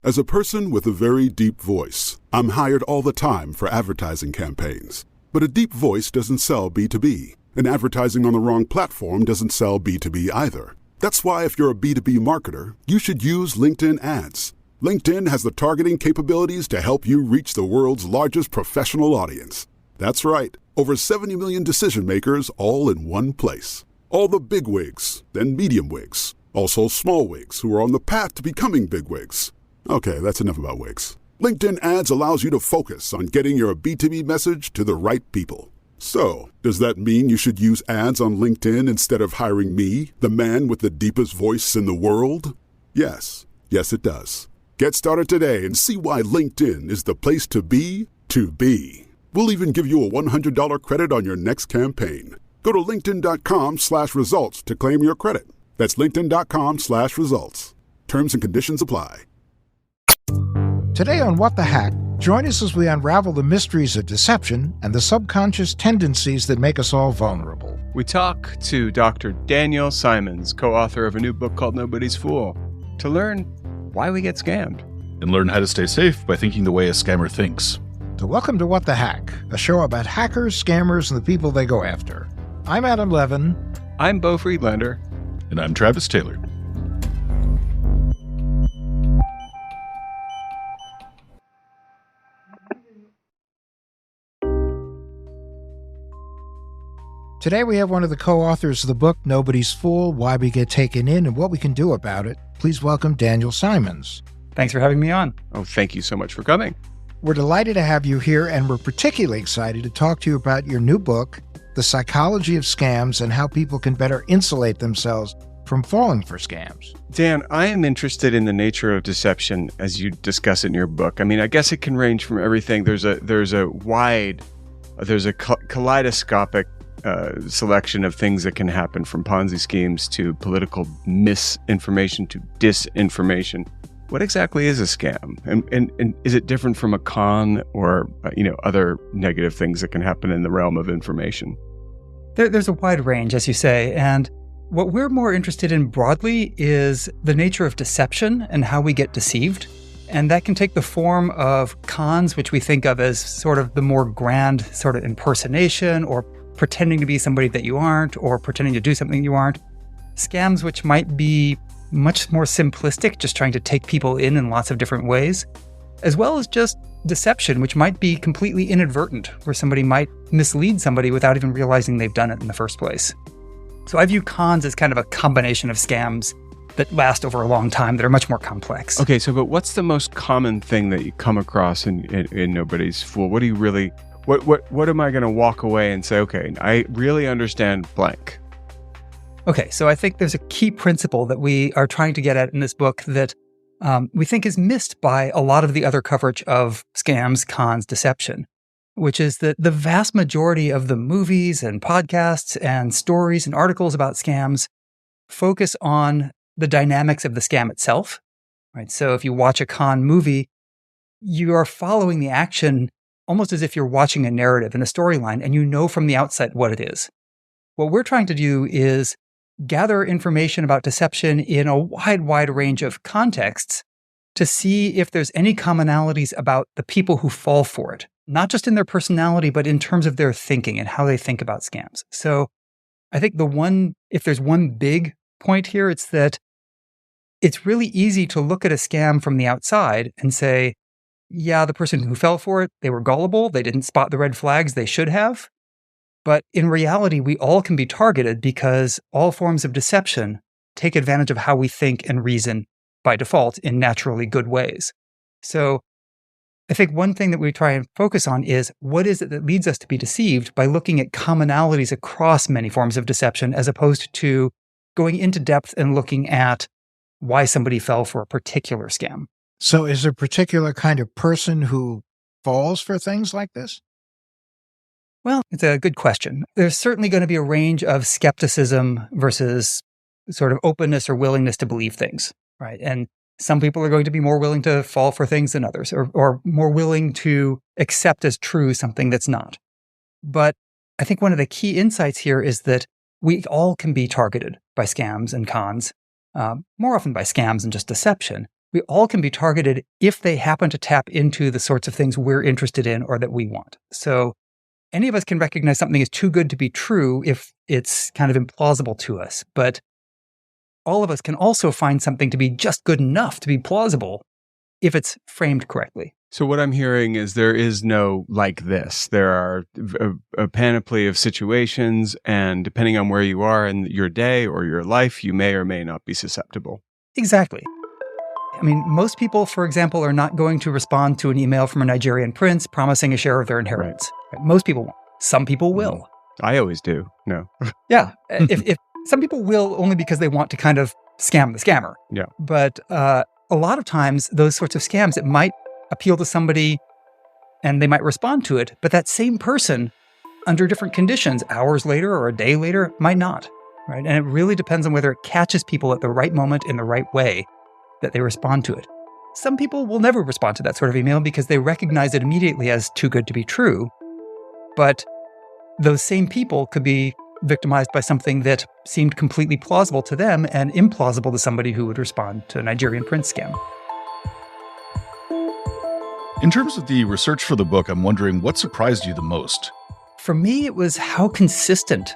As a person with a very deep voice, I'm hired all the time for advertising campaigns. But a deep voice doesn't sell B2B, and advertising on the wrong platform doesn't sell B2B either. That's why if you're a B2B marketer, you should use LinkedIn ads. LinkedIn has the targeting capabilities to help you reach the world's largest professional audience. That's right, over 70 million decision makers all in one place. All the big wigs, then medium wigs, also small wigs who are on the path to becoming big wigs. Okay, that's enough about wigs. LinkedIn ads allows you to focus on getting your B2B message to the right people. So, does that mean you should use ads on LinkedIn instead of hiring me, the man with the deepest voice in the world? Yes. Yes, it does. Get started today and see why LinkedIn is the place to be to be. We'll even give you a $100 credit on your next campaign. Go to linkedin.com/results to claim your credit. That's linkedin.com/results. Terms and conditions apply. Today on What the Hack, join us as we unravel the mysteries of deception and the subconscious tendencies that make us all vulnerable. We talk to Dr. Daniel Simons, co-author of a new book called Nobody's Fool, to learn why we get scammed. And learn how to stay safe by thinking the way a scammer thinks. So welcome to What the Hack, a show about hackers, scammers, and the people they go after. I'm Adam Levin. I'm Beau Friedlander. And I'm Travis Taylor. Today we have one of the co-authors of the book, Nobody's Fool, Why We Get Taken In and What We Can Do About It. Please welcome Daniel Simons. Thanks for having me on. Oh, thank you so much for coming. We're delighted to have you here, and we're particularly excited to talk to you about your new book, The Psychology of Scams and How People Can Better Insulate Themselves from Falling for Scams. Dan, I am interested in the nature of deception as you discuss it in your book. I mean, I guess it can range from everything. There's a kaleidoscopic selection of things that can happen, from Ponzi schemes to political misinformation to disinformation. What exactly is a scam? And is it different from a con or other negative things that can happen in the realm of information? There's a wide range, as you say, and what we're more interested in broadly is the nature of deception and how we get deceived. And that can take the form of cons, which we think of as sort of the more grand sort of impersonation, or pretending to be somebody that you aren't, or pretending to do something you aren't. Scams, which might be much more simplistic, just trying to take people in lots of different ways, as well as just deception, which might be completely inadvertent, where somebody might mislead somebody without even realizing they've done it in the first place. So I view cons as kind of a combination of scams that last over a long time, that are much more complex. Okay, so but what's the most common thing that you come across in Nobody's Fool? What do you really, what am I going to walk away and say, okay, I really understand blank? Okay, so I think there's a key principle that we are trying to get at in this book that we think is missed by a lot of the other coverage of scams, cons, deception, which is that the vast majority of the movies and podcasts and stories and articles about scams focus on the dynamics of the scam itself, right? So if you watch a con movie, you are following the action almost as if you're watching a narrative and a storyline, and you know from the outset what it is. What we're trying to do is gather information about deception in a wide range of contexts to see if there's any commonalities about the people who fall for it, not just in their personality, but in terms of their thinking and how they think about scams. So I think if there's one big point here, it's that it's really easy to look at a scam from the outside and say, yeah, the person who fell for it, they were gullible, they didn't spot the red flags they should have. But in reality, we all can be targeted because all forms of deception take advantage of how we think and reason by default in naturally good ways. So I think one thing that we try and focus on is what is it that leads us to be deceived, by looking at commonalities across many forms of deception, as opposed to going into depth and looking at why somebody fell for a particular scam. So is there a particular kind of person who falls for things like this? Well, it's a good question. There's certainly going to be a range of skepticism versus sort of openness or willingness to believe things, right? And some people are going to be more willing to fall for things than others, or more willing to accept as true something that's not. But I think one of the key insights here is that we all can be targeted by scams and cons, more often by scams and just deception. we all can be targeted if they happen to tap into the sorts of things we're interested in or that we want. So any of us can recognize something is too good to be true if it's kind of implausible to us. But all of us can also find something to be just good enough to be plausible if it's framed correctly. So what I'm hearing is there is no like this. There are a panoply of situations, and depending on where you are in your day or your life, you may or may not be susceptible. Exactly. I mean, most people, for example, are not going to respond to an email from a Nigerian prince promising a share of their inheritance. Right. Most people won't. Some people will. I always do. No. Yeah. If some people will only because they want to kind of scam the scammer. Yeah. But a lot of times, those sorts of scams, it might appeal to somebody and they might respond to it, but that same person, under different conditions, hours later or a day later, might not. Right? And it really depends on whether it catches people at the right moment in the right way that they respond to it. Some people will never respond to that sort of email because they recognize it immediately as too good to be true. But those same people could be victimized by something that seemed completely plausible to them and implausible to somebody who would respond to a Nigerian prince scam. In terms of the research for the book, I'm wondering what surprised you the most? For me, it was how consistent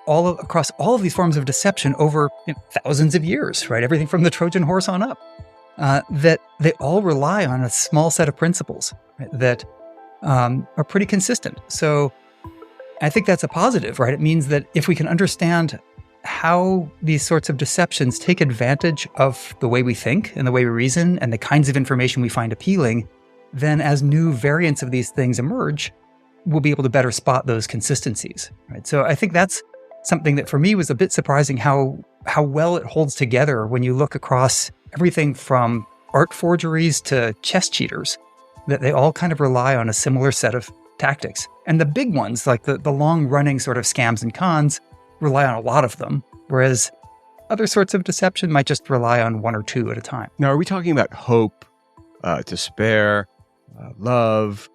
across all of these forms of deception over thousands of years, right? Everything from the Trojan horse on up, that they all rely on a small set of principles, right, that are pretty consistent. So I think that's a positive, right? It means that if we can understand how these sorts of deceptions take advantage of the way we think and the way we reason and the kinds of information we find appealing, then as new variants of these things emerge, we'll be able to better spot those consistencies, right? So I think that's something that for me was a bit surprising how well it holds together when you look across everything from art forgeries to chess cheaters, that they all kind of rely on a similar set of tactics. And the big ones, like the long-running sort of scams and cons, rely on a lot of them, whereas other sorts of deception might just rely on one or two at a time. Now, are we talking about hope, despair, love,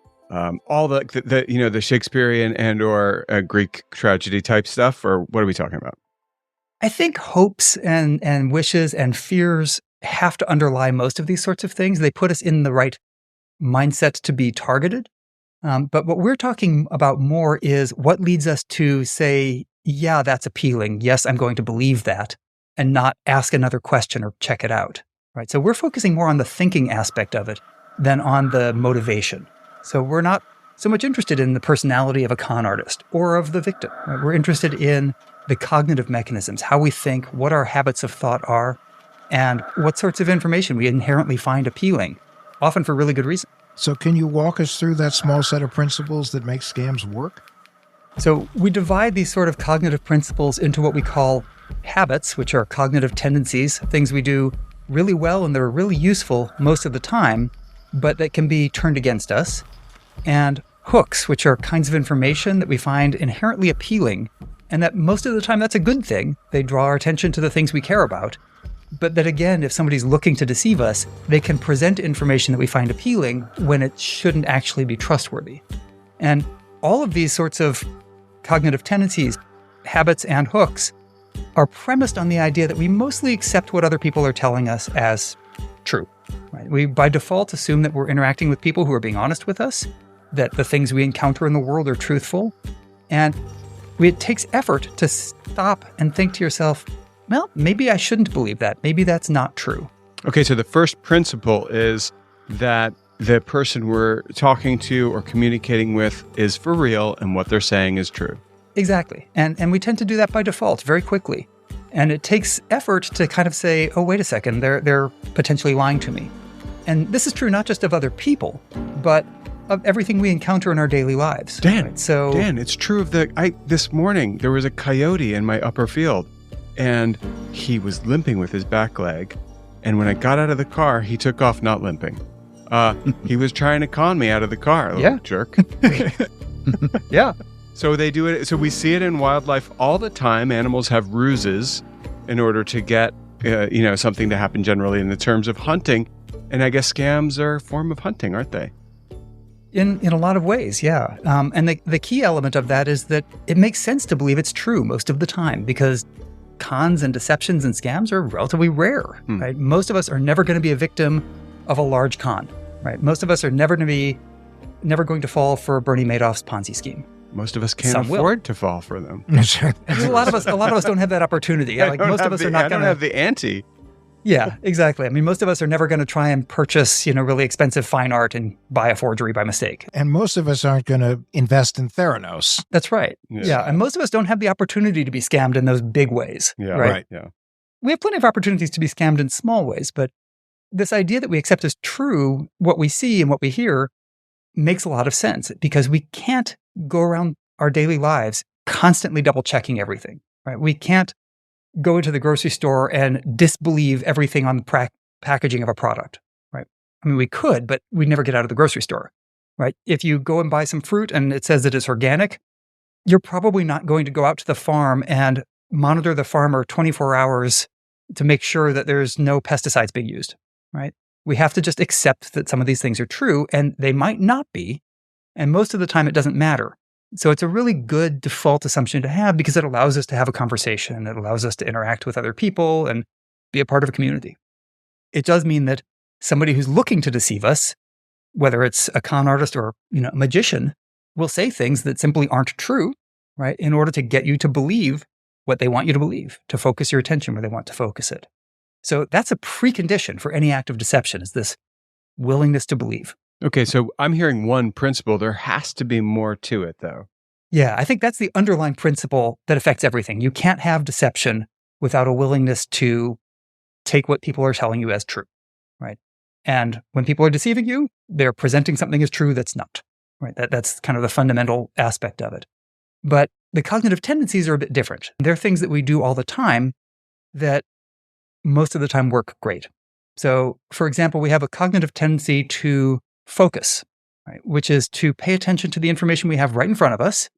all the Shakespearean and or Greek tragedy type stuff, or what are we talking about? I think hopes and wishes and fears have to underlie most of these sorts of things. They put us in the right mindset to be targeted. But what we're talking about more is what leads us to say, yeah, that's appealing. Yes, I'm going to believe that, and not ask another question or check it out. Right? So we're focusing more on the thinking aspect of it than on the motivation. So we're not so much interested in the personality of a con artist or of the victim. Right? We're interested in the cognitive mechanisms, how we think, what our habits of thought are, and what sorts of information we inherently find appealing, often for really good reason. So can you walk us through that small set of principles that make scams work? So we divide these sort of cognitive principles into what we call habits, which are cognitive tendencies, things we do really well and they're really useful most of the time, but that can be turned against us, and hooks, which are kinds of information that we find inherently appealing, and that most of the time that's a good thing. They draw our attention to the things we care about. But that again, if somebody's looking to deceive us, they can present information that we find appealing when it shouldn't actually be trustworthy. And all of these sorts of cognitive tendencies, habits, and hooks are premised on the idea that we mostly accept what other people are telling us as true. Right? We, by default, assume that we're interacting with people who are being honest with us, that the things we encounter in the world are truthful, and it takes effort to stop and think to yourself, well, maybe I shouldn't believe that. Maybe that's not true. Okay, so the first principle is that the person we're talking to or communicating with is for real and what they're saying is true. Exactly. And we tend to do that by default very quickly. And it takes effort to kind of say, oh, wait a second, they're potentially lying to me. And this is true not just of other people, but of everything we encounter in our daily lives. Dan, right? So Dan, it's true of this morning, there was a coyote in my upper field. And he was limping with his back leg. And when I got out of the car, he took off not limping. He was trying to con me out of the car, little jerk. Yeah. So they do it. So we see it in wildlife all the time. Animals have ruses in order to get, something to happen generally in the terms of hunting. And I guess scams are a form of hunting, aren't they? In a lot of ways, yeah. And the key element of that is that it makes sense to believe it's true most of the time because cons and deceptions and scams are relatively rare, right? Most of us are never going to be a victim of a large con, right? Most of us are never going to fall for Bernie Madoff's Ponzi scheme. Most of us can't Some will. afford to fall for them. And a lot of us don't have that opportunity. Like most of us are not I going don't have the ante. Yeah, exactly. I mean, most of us are never going to try and purchase, really expensive fine art and buy a forgery by mistake. And most of us aren't going to invest in Theranos. That's right. Yeah. Yeah. And most of us don't have the opportunity to be scammed in those big ways. Yeah, right. Yeah. We have plenty of opportunities to be scammed in small ways, but this idea that we accept as true what we see and what we hear makes a lot of sense because we can't go around our daily lives constantly double checking everything, right? We can't go into the grocery store and disbelieve everything on the packaging of a product, right? I mean, we could, but we'd never get out of the grocery store, right? If you go and buy some fruit and it says that it's organic, you're probably not going to go out to the farm and monitor the farmer 24 hours to make sure that there's no pesticides being used, right? We have to just accept that some of these things are true and they might not be. And most of the time it doesn't matter. So it's a really good default assumption to have because it allows us to have a conversation. It allows us to interact with other people and be a part of a community. It does mean that somebody who's looking to deceive us, whether it's a con artist or a magician, will say things that simply aren't true, right? In order to get you to believe what they want you to believe, to focus your attention where they want to focus it. So that's a precondition for any act of deception, is this willingness to believe. Okay, so I'm hearing one principle. There has to be more to it, though. Yeah, I think that's the underlying principle that affects everything. You can't have deception without a willingness to take what people are telling you as true, right? And when people are deceiving you, they're presenting something as true that's not, right? That's kind of the fundamental aspect of it. But the cognitive tendencies are a bit different. They're things that we do all the time that most of the time work great. So, for example, we have a cognitive tendency to focus, right? Which is to pay attention to the information we have right in front of us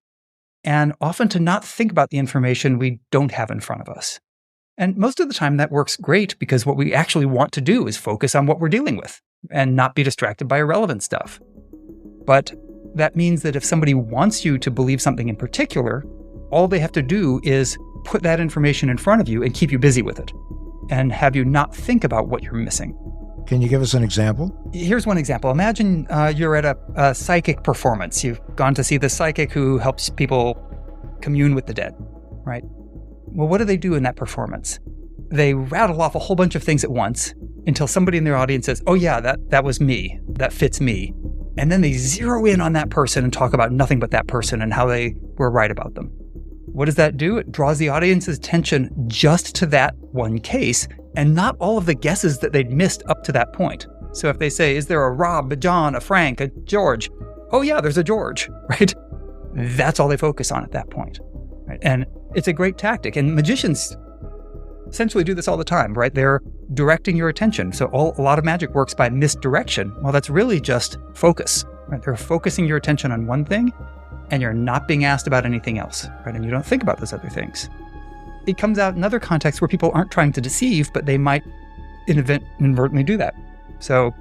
and often to not think about the information we don't have in front of us. And most of the time that works great because what we actually want to do is focus on what we're dealing with and not be distracted by irrelevant stuff. But that means that if somebody wants you to believe something in particular, all they have to do is put that information in front of you and keep you busy with it and have you not think about what you're missing. Can you give us an example? Here's one example. Imagine you're at a psychic performance. You've gone to see the psychic who helps people commune with the dead, right? Well, what do they do in that performance? They rattle off a whole bunch of things at once until somebody in their audience says, oh yeah, that was me. That fits me. And then they zero in on that person and talk about nothing but that person and how they were right about them. What does that do? It draws the audience's attention just to that one case and not all of the guesses that they'd missed up to that point. So if they say, is there a Rob, a John, a Frank, a George? Oh yeah, there's a George, right? That's all they focus on at that point, right? And it's a great tactic. And magicians essentially do this all the time, right? They're directing your attention. So a lot of magic works by misdirection. Well, that's really just focus, right? They're focusing your attention on one thing and you're not being asked about anything else, right? And you don't think about those other things. It comes out in other contexts where people aren't trying to deceive, but they might inadvertently do that. So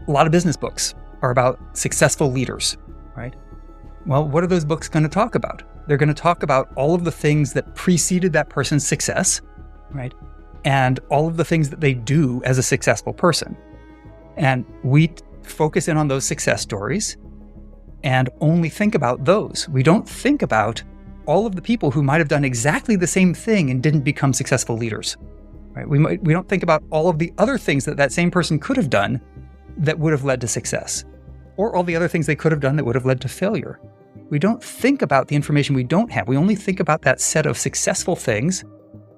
a lot of business books are about successful leaders, right? Well, what are those books going to talk about? They're going to talk about all of the things that preceded that person's success, right? And all of the things that they do as a successful person. And we focus in on those success stories and only think about those. We don't think about all of the people who might have done exactly the same thing and didn't become successful leaders, right? We don't think about all of the other things that same person could have done that would have led to success, or all the other things they could have done that would have led to failure. We don't think about the information we don't have. We only think about that set of successful things,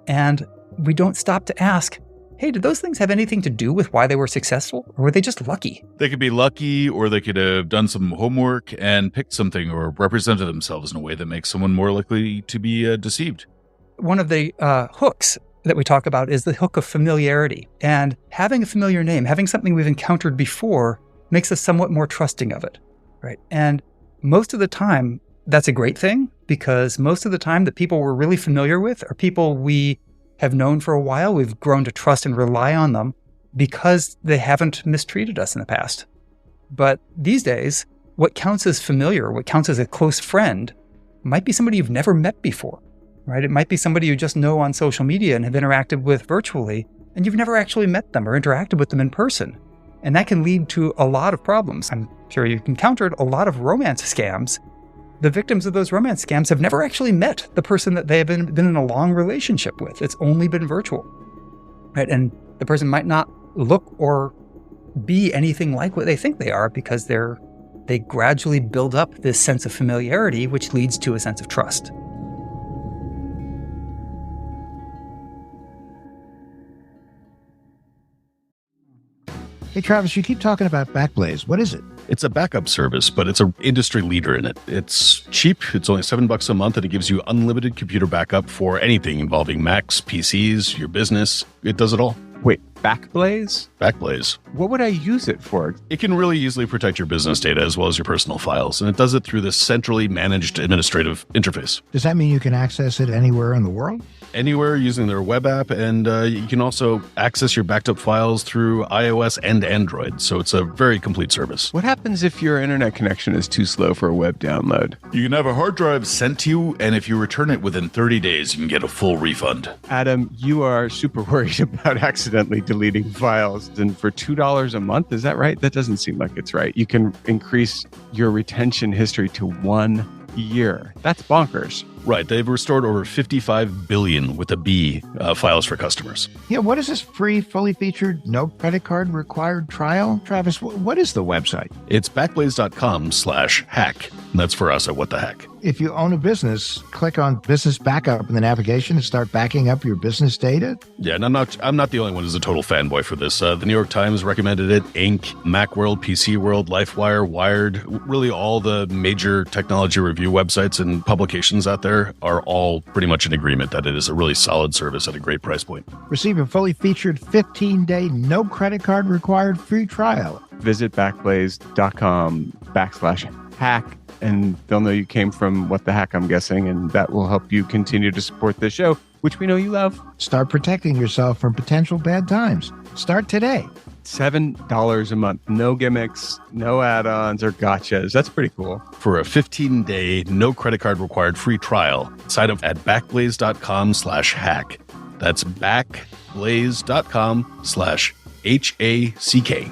and we don't stop to ask, hey, did those things have anything to do with why they were successful, or were they just lucky? They could be lucky, or they could have done some homework and picked something or represented themselves in a way that makes someone more likely to be deceived. One of the hooks that we talk about is the hook of familiarity. And having a familiar name, having something we've encountered before, makes us somewhat more trusting of it, right? And most of the time, that's a great thing, because most of the time the people we're really familiar with are people we have known for a while. We've grown to trust and rely on them because they haven't mistreated us in the past. But these days, what counts as familiar, what counts as a close friend, might be somebody you've never met before. right? It might be somebody you just know on social media and have interacted with virtually, and you've never actually met them or interacted with them in person. And that can lead to a lot of problems. I'm sure you've encountered a lot of romance scams. The victims of those romance scams have never actually met the person that they have been in a long relationship with. It's only been virtual, right? And the person might not look or be anything like what they think they are because they gradually build up this sense of familiarity, which leads to a sense of trust. Hey, Travis, you keep talking about Backblaze. What is it? It's a backup service, but it's an industry leader in it. It's cheap. It's only $7 a month, and it gives you unlimited computer backup for anything involving Macs, PCs, your business. It does it all. Wait, Backblaze? Backblaze. What would I use it for? It can really easily protect your business data as well as your personal files, and it does it through this centrally managed administrative interface. Does that mean you can access it anywhere in the world? Anywhere using their web app, and you can also access your backed up files through iOS and Android, so it's a very complete service. What happens if your internet connection is too slow for a web download? You can have a hard drive sent to you, and if you return it within 30 days, you can get a full refund. Adam, you are super worried about accidentally deleting files. And for $2 a month, is that right? That doesn't seem like it's right. You can increase your retention history to 1 year. That's bonkers. Right. They've restored over 55 billion with a B files for customers. Yeah, what is this free, fully featured, no credit card required trial? Travis, what is the website? It's backblaze.com/hack. And that's for us at What the Heck. If you own a business, click on Business Backup in the navigation and start backing up your business data. Yeah, and I'm not the only one who's a total fanboy for this. The New York Times recommended it, Inc., Macworld, PC World, LifeWire, Wired, really all the major technology review websites and publications out there are all pretty much in agreement that it is a really solid service at a great price point. Receive a fully featured 15-day, no credit card required free trial. Visit backblaze.com/hack, and they'll know you came from What the Heck, I'm guessing, and that will help you continue to support this show, which we know you love. Start protecting yourself from potential bad times. Start today. $7 a month. No gimmicks, no add-ons or gotchas. That's pretty cool. For a 15-day, no credit card required free trial, sign up at backblaze.com/hack. That's backblaze.com/HACK.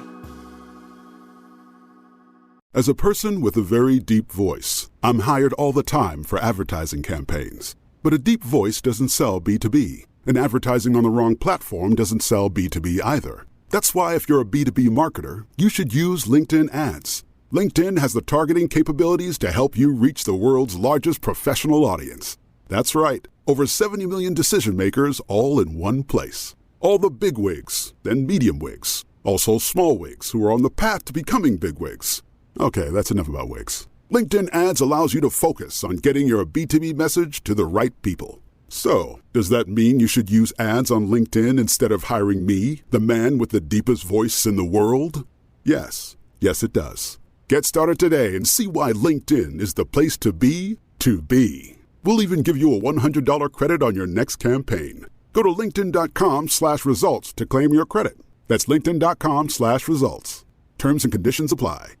As a person with a very deep voice, I'm hired all the time for advertising campaigns. But a deep voice doesn't sell B2B, and advertising on the wrong platform doesn't sell B2B either. That's why if you're a B2B marketer, you should use LinkedIn ads. LinkedIn has the targeting capabilities to help you reach the world's largest professional audience. That's right, over 70 million decision makers all in one place. All the big wigs, then medium wigs, also small wigs who are on the path to becoming big wigs. Okay, that's enough about wigs. LinkedIn ads allows you to focus on getting your B2B message to the right people. So, does that mean you should use ads on LinkedIn instead of hiring me, the man with the deepest voice in the world? Yes. Yes, it does. Get started today and see why LinkedIn is the place to be to be. We'll even give you a $100 credit on your next campaign. Go to linkedin.com/results to claim your credit. That's linkedin.com/results. Terms and conditions apply.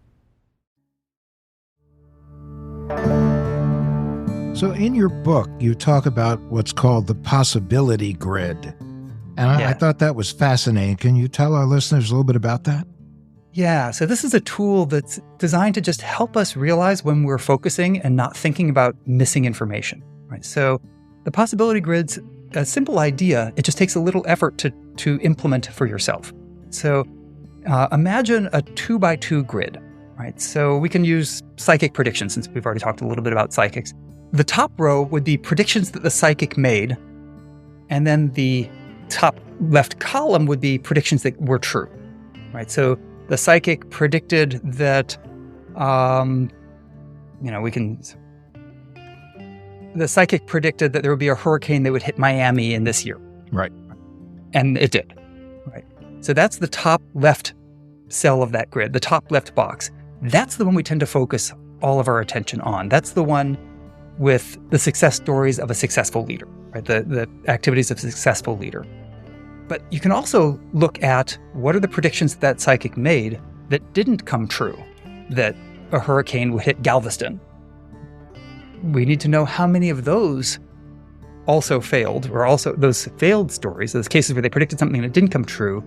So in your book, you talk about what's called the possibility grid. And I thought that was fascinating. Can you tell our listeners a little bit about that? Yeah, so this is a tool that's designed to just help us realize when we're focusing and not thinking about missing information, right? So the possibility grid's a simple idea. It just takes a little effort to implement for yourself. So imagine a 2x2 grid, right? So we can use psychic predictions since we've already talked a little bit about psychics. The top row would be predictions that the psychic made, and then the top left column would be predictions that were true, right? So the psychic predicted that, the psychic predicted that there would be a hurricane that would hit Miami in this year. Right. And it did, right? So that's the top left cell of that grid, the top left box. That's the one we tend to focus all of our attention on. That's the one with the success stories of a successful leader, right? The activities of a successful leader. But you can also look at what are the predictions that psychic made that didn't come true, that a hurricane would hit Galveston. We need to know how many of those also failed, or also those failed stories, those cases where they predicted something that didn't come true,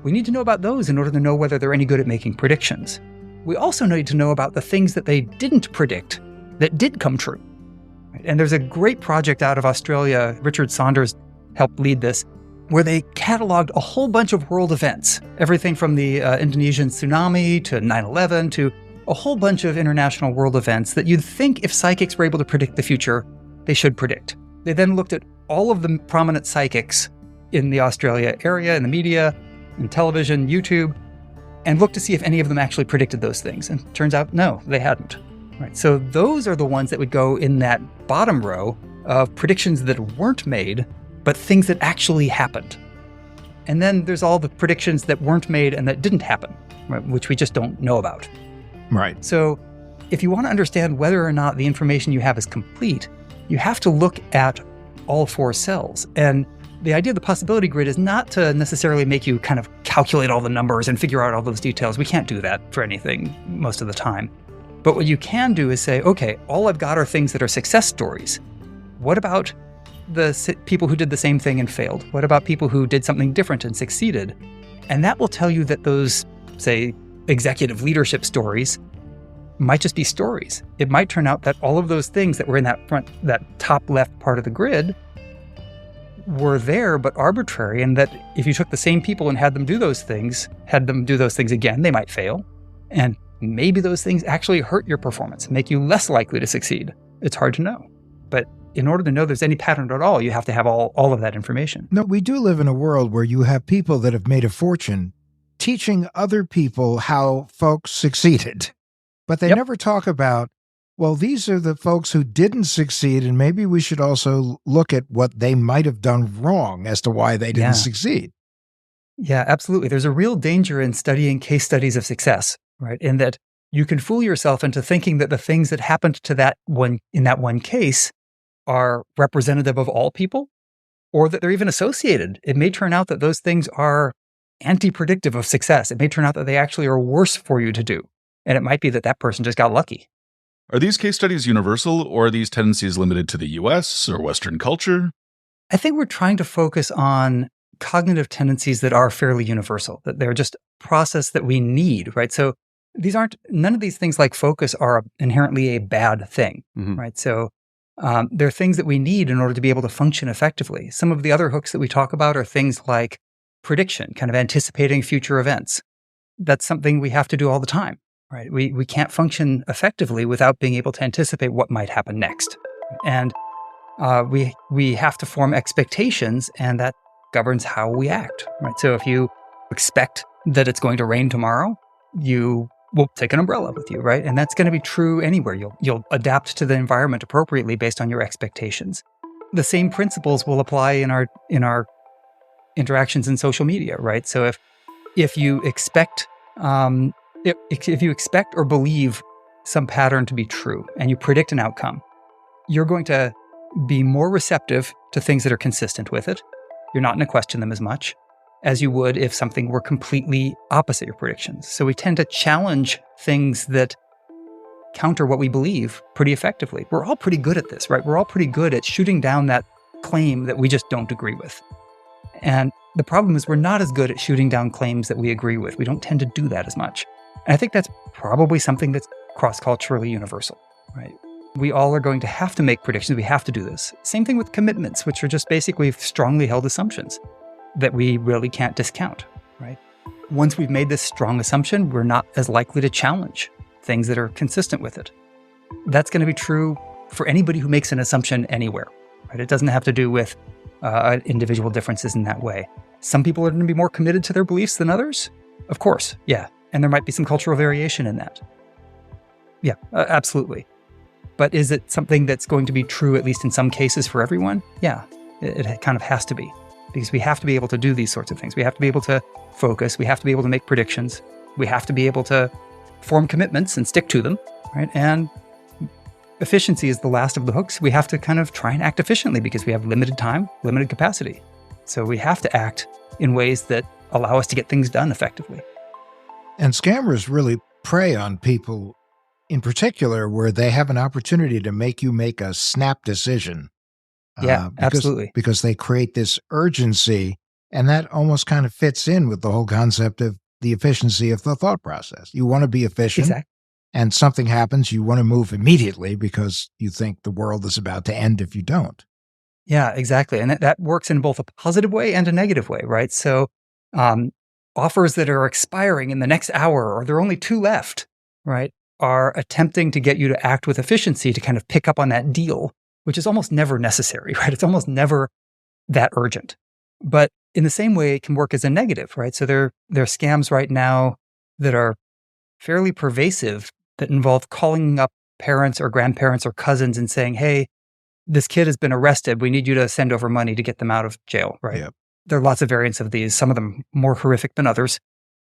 we need to know about those in order to know whether they're any good at making predictions. We also need to know about the things that they didn't predict that did come true. And there's a great project out of Australia, Richard Saunders helped lead this, where they cataloged a whole bunch of world events, everything from the Indonesian tsunami to 9/11 to a whole bunch of international world events that you'd think if psychics were able to predict the future, they should predict. They then looked at all of the prominent psychics in the Australia area, in the media, in television, YouTube, and looked to see if any of them actually predicted those things. And it turns out, no, they hadn't. Right. So those are the ones that would go in that bottom row of predictions that weren't made, but things that actually happened. And then there's all the predictions that weren't made and that didn't happen, right, which we just don't know about. Right. So if you want to understand whether or not the information you have is complete, you have to look at all four cells. And the idea of the possibility grid is not to necessarily make you kind of calculate all the numbers and figure out all those details. We can't do that for anything most of the time. But what you can do is say, okay, all I've got are things that are success stories. What about the people who did the same thing and failed? What about people who did something different and succeeded? And that will tell you that those, say, executive leadership stories might just be stories. It might turn out that all of those things that were in that top left part of the grid were there but arbitrary, and that if you took the same people and had them do those things again, they might fail. And maybe those things actually hurt your performance, make you less likely to succeed. It's hard to know. But in order to know there's any pattern at all, you have to have all of that information. No, we do live in a world where you have people that have made a fortune teaching other people how folks succeeded. But they never talk about, well, these are the folks who didn't succeed, and maybe we should also look at what they might have done wrong as to why they didn't succeed. Yeah, absolutely. There's a real danger in studying case studies of success, right? In that you can fool yourself into thinking that the things that happened to that one in that one case are representative of all people, or that they're even associated. It may turn out that those things are anti-predictive of success. It may turn out that they actually are worse for you to do. And it might be that that person just got lucky. Are these case studies universal, or are these tendencies limited to the US or Western culture? I think we're trying to focus on cognitive tendencies that are fairly universal, that they're just a process that we need, right? So none of these things like focus are inherently a bad thing, right? So they're things that we need in order to be able to function effectively. Some of the other hooks that we talk about are things like prediction, kind of anticipating future events. That's something we have to do all the time, right? We can't function effectively without being able to anticipate what might happen next. And we have to form expectations, and that governs how we act, right? So if you expect that it's going to rain tomorrow, you will take an umbrella with you, right? And that's going to be true anywhere. You'll adapt to the environment appropriately based on your expectations. The same principles will apply in our interactions in social media, right? So if you expect if you expect or believe some pattern to be true and you predict an outcome, you're going to be more receptive to things that are consistent with it. You're not going to question them as much as you would if something were completely opposite your predictions. So we tend to challenge things that counter what we believe pretty effectively. We're all pretty good at this, right? We're all pretty good at shooting down that claim that we just don't agree with. And the problem is we're not as good at shooting down claims that we agree with. We don't tend to do that as much. And I think that's probably something that's cross-culturally universal, right? We all are going to have to make predictions. We have to do this. Same thing with commitments, which are just basically strongly held assumptions that we really can't discount, right? Once we've made this strong assumption, we're not as likely to challenge things that are consistent with it. That's going to be true for anybody who makes an assumption anywhere, right? It doesn't have to do with individual differences in that way. Some people are going to be more committed to their beliefs than others. Of course, yeah. And there might be some cultural variation in that. Yeah, absolutely. But is it something that's going to be true, at least in some cases, for everyone? Yeah, it kind of has to be. Because we have to be able to do these sorts of things. We have to be able to focus. We have to be able to make predictions. We have to be able to form commitments and stick to them, right? And efficiency is the last of the hooks. We have to kind of try and act efficiently because we have limited time, limited capacity. So we have to act in ways that allow us to get things done effectively. And scammers really prey on people in particular where they have an opportunity to make you make a snap decision Yeah, absolutely. Because they create this urgency, and that almost kind of fits in with the whole concept of the efficiency of the thought process. You want to be efficient, Exactly. and something happens, you want to move immediately because you think the world is about to end if you don't. Yeah, exactly. And that works in both a positive way and a negative way, right? So offers that are expiring in the next hour, or there are only 2 left, right, are attempting to get you to act with efficiency to kind of pick up on that deal, which is almost never necessary, right? It's almost never that urgent. But in the same way, it can work as a negative, right? So there are scams right now that are fairly pervasive that involve calling up parents or grandparents or cousins and saying, hey, this kid has been arrested. We need you to send over money to get them out of jail, right? Yep. There are lots of variants of these, some of them more horrific than others.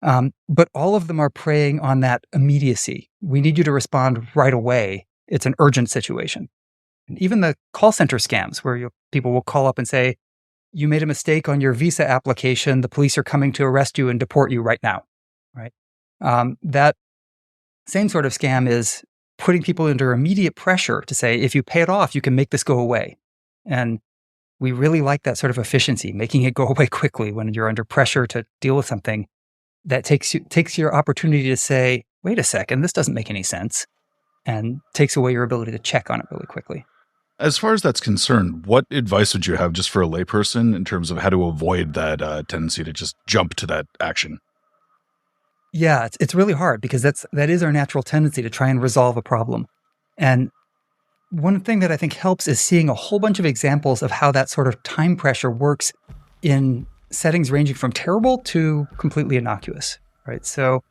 But all of them are preying on that immediacy. We need you to respond right away. It's an urgent situation. And even the call center scams where people will call up and say, you made a mistake on your visa application. The police are coming to arrest you and deport you right now, right? That same sort of scam is putting people under immediate pressure to say, if you pay it off, you can make this go away. And we really like that sort of efficiency, making it go away quickly when you're under pressure to deal with something. That takes your opportunity to say, wait a second, this doesn't make any sense, and takes away your ability to check on it really quickly. As far as that's concerned, what advice would you have just for a layperson in terms of how to avoid that tendency to just jump to that action? Yeah, it's really hard because that is our natural tendency to try and resolve a problem. And one thing that I think helps is seeing a whole bunch of examples of how that sort of time pressure works in settings ranging from terrible to completely innocuous, right? So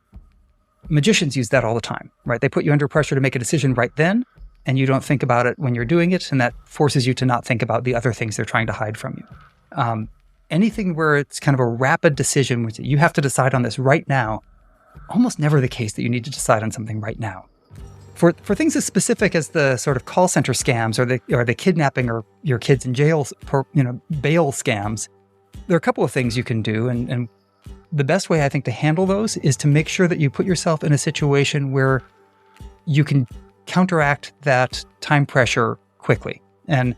magicians use that all the time, right? They put you under pressure to make a decision right then, and you don't think about it when you're doing it, and that forces you to not think about the other things they're trying to hide from you. Anything where it's kind of a rapid decision, which you have to decide on this right now, almost never the case that you need to decide on something right now. For things as specific as the sort of call center scams or the kidnapping or your kids in jail, bail scams, there are a couple of things you can do, and the best way I think to handle those is to make sure that you put yourself in a situation where you can counteract that time pressure quickly. And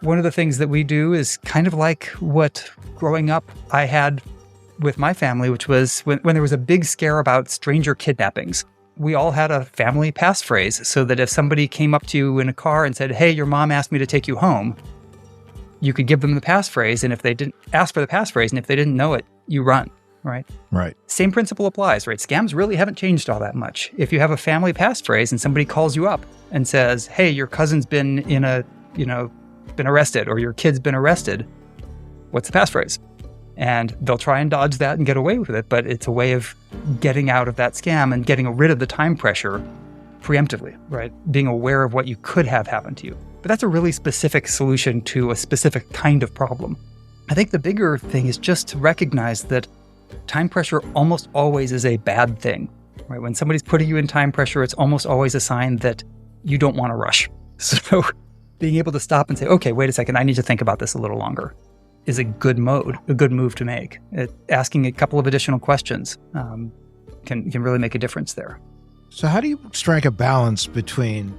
one of the things that we do is kind of like what growing up I had with my family, which was when there was a big scare about stranger kidnappings. We all had a family passphrase so that if somebody came up to you in a car and said, hey, your mom asked me to take you home, you could give them the passphrase. And if they didn't ask for the passphrase and if they didn't know it, you run, right? Right. Same principle applies, right? Scams really haven't changed all that much. If you have a family passphrase and somebody calls you up and says, hey, your cousin's been been arrested or your kid's been arrested, what's the passphrase? And they'll try and dodge that and get away with it, but it's a way of getting out of that scam and getting rid of the time pressure preemptively, right? Being aware of what you could have happen to you. But that's a really specific solution to a specific kind of problem. I think the bigger thing is just to recognize that time pressure almost always is a bad thing, right? When somebody's putting you in time pressure, it's almost always a sign that you don't want to rush. So being able to stop and say, okay, wait a second, I need to think about this a little longer, is a good move to make. Asking a couple of additional questions can really make a difference there. So how do you strike a balance between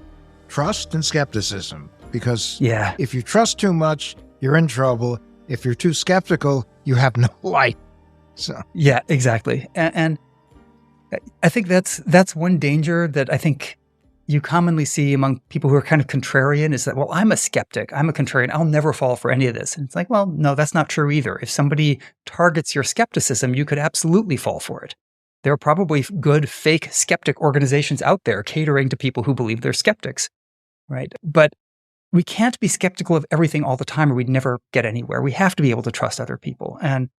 trust and skepticism? Because if you trust too much, you're in trouble. If you're too skeptical, you have no light. So yeah, exactly. And I think that's one danger that I think you commonly see among people who are kind of contrarian is that, well, I'm a skeptic, I'm a contrarian, I'll never fall for any of this. And it's like, well, no, that's not true either. If somebody targets your skepticism, you could absolutely fall for it. There are probably good fake skeptic organizations out there catering to people who believe they're skeptics, right? But we can't be skeptical of everything all the time or we'd never get anywhere. We have to be able to trust other people. And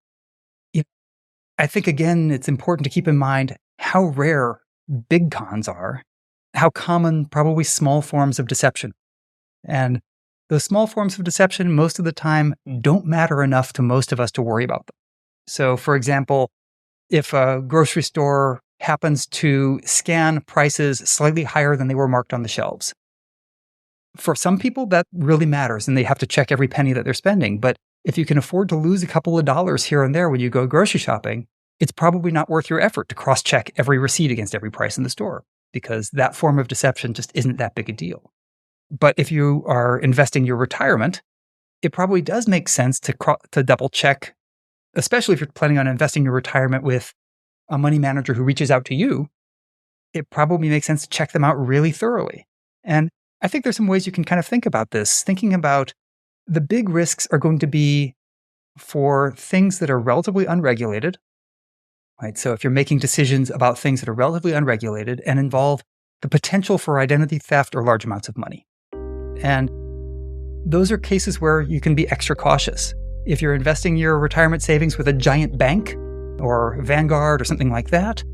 I think, again, it's important to keep in mind how rare big cons are, how common probably small forms of deception. And those small forms of deception, most of the time, don't matter enough to most of us to worry about them. So, for example, if a grocery store happens to scan prices slightly higher than they were marked on the shelves, for some people, that really matters, and they have to check every penny that they're spending. But if you can afford to lose a couple of dollars here and there when you go grocery shopping, it's probably not worth your effort to cross-check every receipt against every price in the store, because that form of deception just isn't that big a deal. But if you are investing your retirement, it probably does make sense to double check, especially if you're planning on investing your retirement with a money manager who reaches out to you. It probably makes sense to check them out really thoroughly. And I think there's some ways you can kind of think about this, thinking about the big risks are going to be for things that are relatively unregulated, right? So if you're making decisions about things that are relatively unregulated and involve the potential for identity theft or large amounts of money. And those are cases where you can be extra cautious. If you're investing your retirement savings with a giant bank or Vanguard or something like that,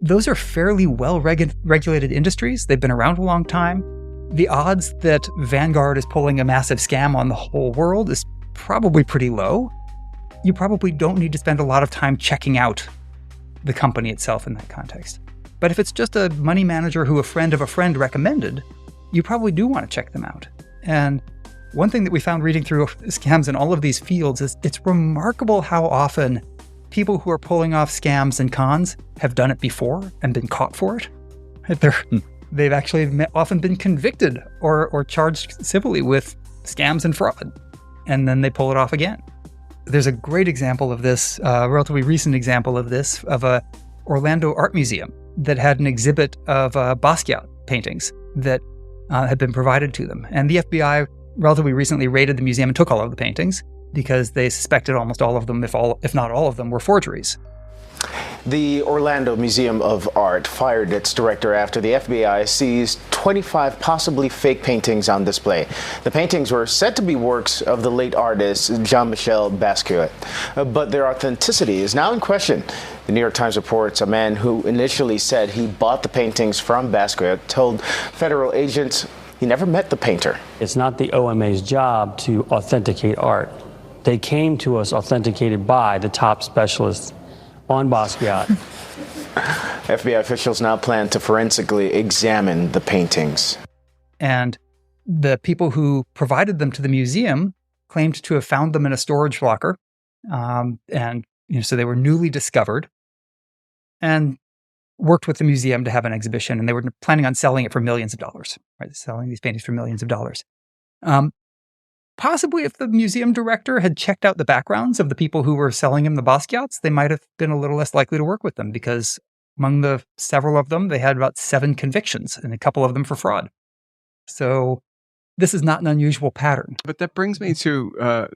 those are fairly well-regulated industries. They've been around a long time. The odds that Vanguard is pulling a massive scam on the whole world is probably pretty low. You probably don't need to spend a lot of time checking out the company itself in that context. But if it's just a money manager who a friend of a friend recommended, you probably do want to check them out. And one thing that we found reading through scams in all of these fields is it's remarkable how often people who are pulling off scams and cons have done it before and been caught for it. They've actually often been convicted or charged civilly with scams and fraud, and then they pull it off again. There's a great example of this, a relatively recent example of this, of a Orlando art museum that had an exhibit of Basquiat paintings that had been provided to them. And the FBI relatively recently raided the museum and took all of the paintings because they suspected almost all of them, if not all of them, were forgeries. The Orlando Museum of Art fired its director after the FBI seized 25 possibly fake paintings on display. The paintings were said to be works of the late artist Jean-Michel Basquiat, but their authenticity is now in question. The New York Times reports a man who initially said he bought the paintings from Basquiat told federal agents he never met the painter. It's not the OMA's job to authenticate art. They came to us authenticated by the top specialists on Basquiat. FBI officials now plan to forensically examine the paintings. And the people who provided them to the museum claimed to have found them in a storage locker. So they were newly discovered and worked with the museum to have an exhibition. And they were planning on selling it for millions of dollars, right? Selling these paintings for millions of dollars. Possibly if the museum director had checked out the backgrounds of the people who were selling him the Basquiats, they might have been a little less likely to work with them because among the several of them, they had about 7 convictions and a couple of them for fraud. So this is not an unusual pattern. But that brings me to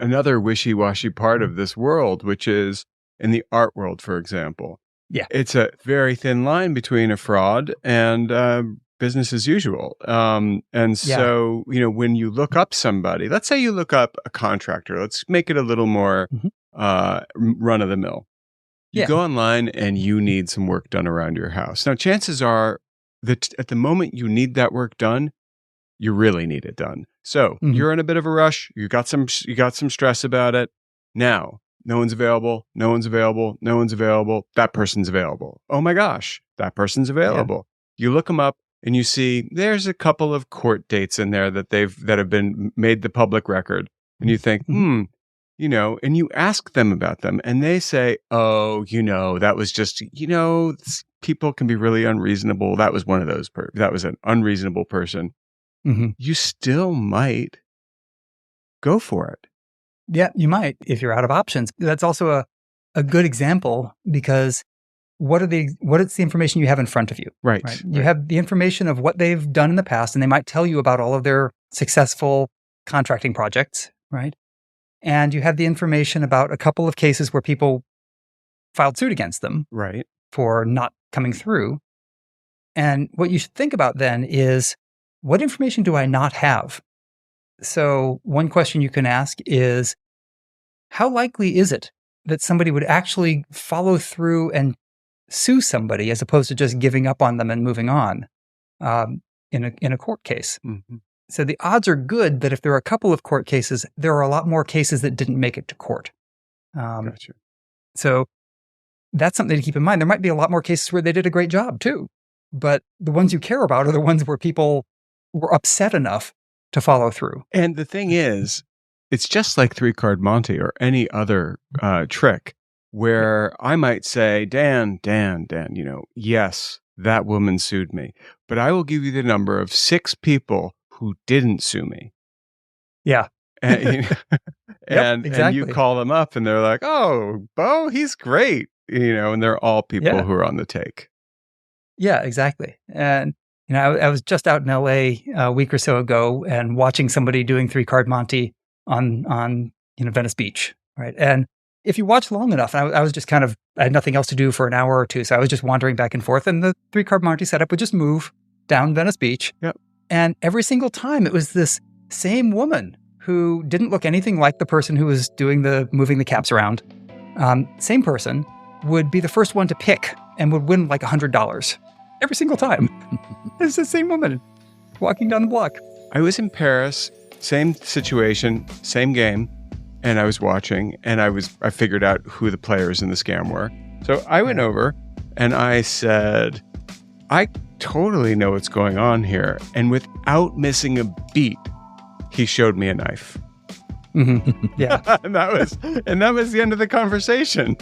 another wishy-washy part of this world, which is in the art world, for example. Yeah. It's a very thin line between a fraud and business as usual. So, when you look up somebody, let's say you look up a contractor, let's make it a little more run of the mill. You go online and you need some work done around your house. Now, chances are that at the moment you need that work done, you really need it done. So you're in a bit of a rush. You got some stress about it. Now, no one's available. That person's available. Oh my gosh, that person's available. Yeah. You look them up. And you see there's a couple of court dates in there that have been made the public record. And you think, and you ask them about them and they say, oh, that was just, people can be really unreasonable. That was one of those, that was an unreasonable person. You still might go for it. Yeah, you might if you're out of options. That's also a good example because what is the information you have in front of you? Right. You have the information of what they've done in the past, and they might tell you about all of their successful contracting projects, right? And you have the information about a couple of cases where people filed suit against them for not coming through. And what you should think about then is, what information do I not have? So one question you can ask is, how likely is it that somebody would actually follow through and sue somebody as opposed to just giving up on them and moving on in a court case? So the odds are good that if there are a couple of court cases, there are a lot more cases that didn't make it to court. Gotcha. So that's something to keep in mind. There might be a lot more cases where they did a great job too, but the ones you care about are the ones where people were upset enough to follow through. And the thing is, it's just like 3-card Monte or any other trick where I might say, Dan, yes, that woman sued me, but I will give you the number of 6 people who didn't sue me. Yeah. And, and exactly. you call them up and they're like, oh, Bo, he's great. And they're all people who are on the take. Yeah, exactly. And I was just out in LA a week or so ago and watching somebody doing 3-card Monte on Venice Beach, right? And if you watch long enough, and I was just I had nothing else to do for an hour or two, so I was just wandering back and forth, and the 3-card Monte setup would just move down Venice Beach. Yep. And every single time it was this same woman who didn't look anything like the person who was moving the caps around. Same person would be the first one to pick and would win like $100 every single time. It's the same woman walking down the block. I was in Paris, same situation, same game, and I was watching, and I figured out who the players in the scam were. So I went over and I said, I totally know what's going on here. And without missing a beat, he showed me a knife. Mm-hmm. Yeah. and that was the end of the conversation.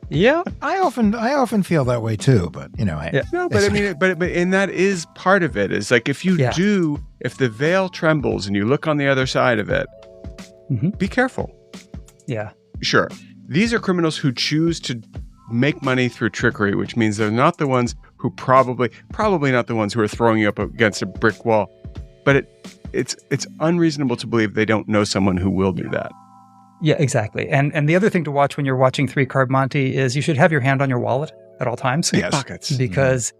Yeah. I often feel that way too, but No, but I mean, but and that is part of it. Is like if the veil trembles and you look on the other side of it, be careful. Yeah. Sure. These are criminals who choose to make money through trickery, which means they're not the ones who probably not the ones who are throwing you up against a brick wall. But it's unreasonable to believe they don't know someone who will do that. Yeah, exactly. And the other thing to watch when you're watching 3-card Monte is you should have your hand on your wallet at all times. Pickpockets. Because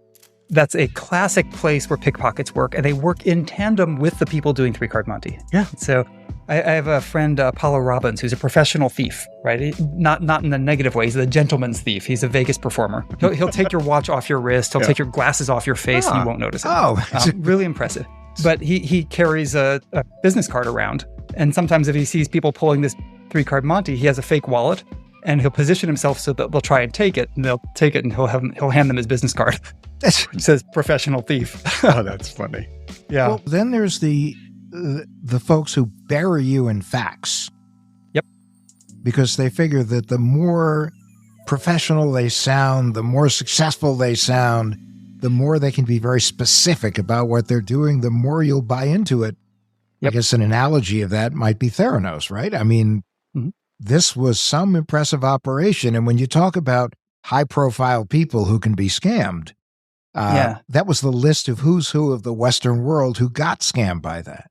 that's a classic place where pickpockets work, and they work in tandem with the people doing 3-card Monte. Yeah. So I have a friend, Paulo Robbins, who's a professional thief, right? Not in a negative way. He's a gentleman's thief. He's a Vegas performer. He'll take your watch off your wrist. He'll take your glasses off your face, and you won't notice it. Oh, really impressive. But he carries a business card around, and sometimes if he sees people pulling this 3-card Monte, he has a fake wallet, and he'll position himself so that they'll try and take it, and they'll take it, and he'll hand them his business card. It says professional thief. Oh, that's funny. Yeah. Well, then there's the folks who bury you in facts. Yep. Because they figure that the more professional they sound, the more successful they sound, the more they can be very specific about what they're doing, the more you'll buy into it. Yep. I guess an analogy of that might be Theranos, right? I mean, this was some impressive operation. And when you talk about high-profile people who can be scammed, that was the list of who's who of the Western world who got scammed by that.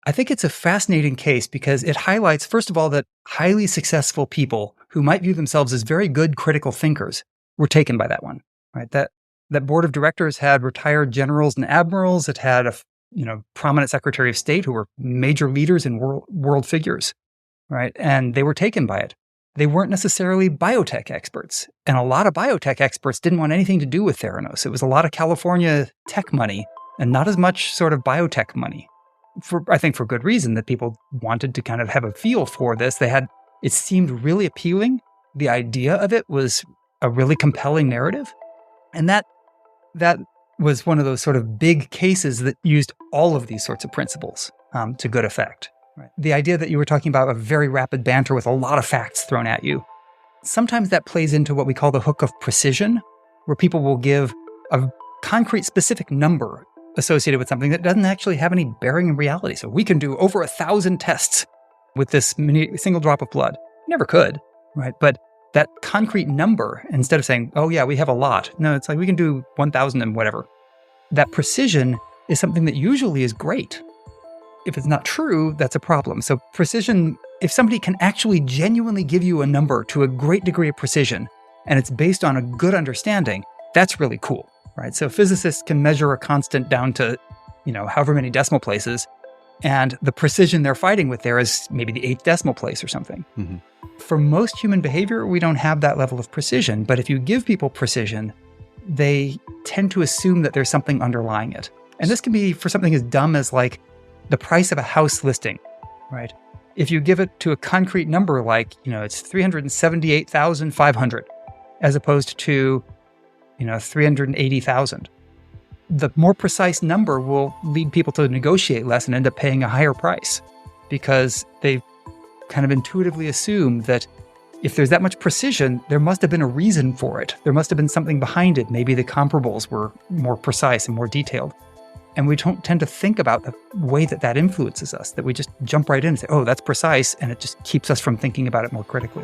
I think it's a fascinating case because it highlights, first of all, that highly successful people who might view themselves as very good critical thinkers were taken by that one, right? That board of directors had retired generals and admirals. It had a prominent secretary of state who were major leaders and world figures, right? And they were taken by it. They weren't necessarily biotech experts. And a lot of biotech experts didn't want anything to do with Theranos. It was a lot of California tech money and not as much sort of biotech money. I think for good reason, that people wanted to kind of have a feel for this. It seemed really appealing. The idea of it was a really compelling narrative. And that was one of those sort of big cases that used all of these sorts of principles to good effect. Right. The idea that you were talking about a very rapid banter with a lot of facts thrown at you, sometimes that plays into what we call the hook of precision, where people will give a concrete specific number associated with something that doesn't actually have any bearing in reality. So we can do over 1,000 tests with this single drop of blood. Never could, right? But that concrete number, instead of saying, oh yeah, we have a lot. No, it's like we can do 1,000 and whatever. That precision is something that usually is great. If it's not true, that's a problem. So precision, if somebody can actually genuinely give you a number to a great degree of precision, and it's based on a good understanding, that's really cool, right? So physicists can measure a constant down to, however many decimal places, and the precision they're fighting with there is maybe the 8th decimal place or something. Mm-hmm. For most human behavior, we don't have that level of precision, but if you give people precision, they tend to assume that there's something underlying it. And this can be for something as dumb as like the price of a house listing, right? If you give it to a concrete number like, it's $378,500 as opposed to, 380,000. The more precise number will lead people to negotiate less and end up paying a higher price because they've kind of intuitively assumed that if there's that much precision, there must have been a reason for it. There must have been something behind it. Maybe the comparables were more precise and more detailed. And we don't tend to think about the way that that influences us, that we just jump right in and say, oh, that's precise, and it just keeps us from thinking about it more critically.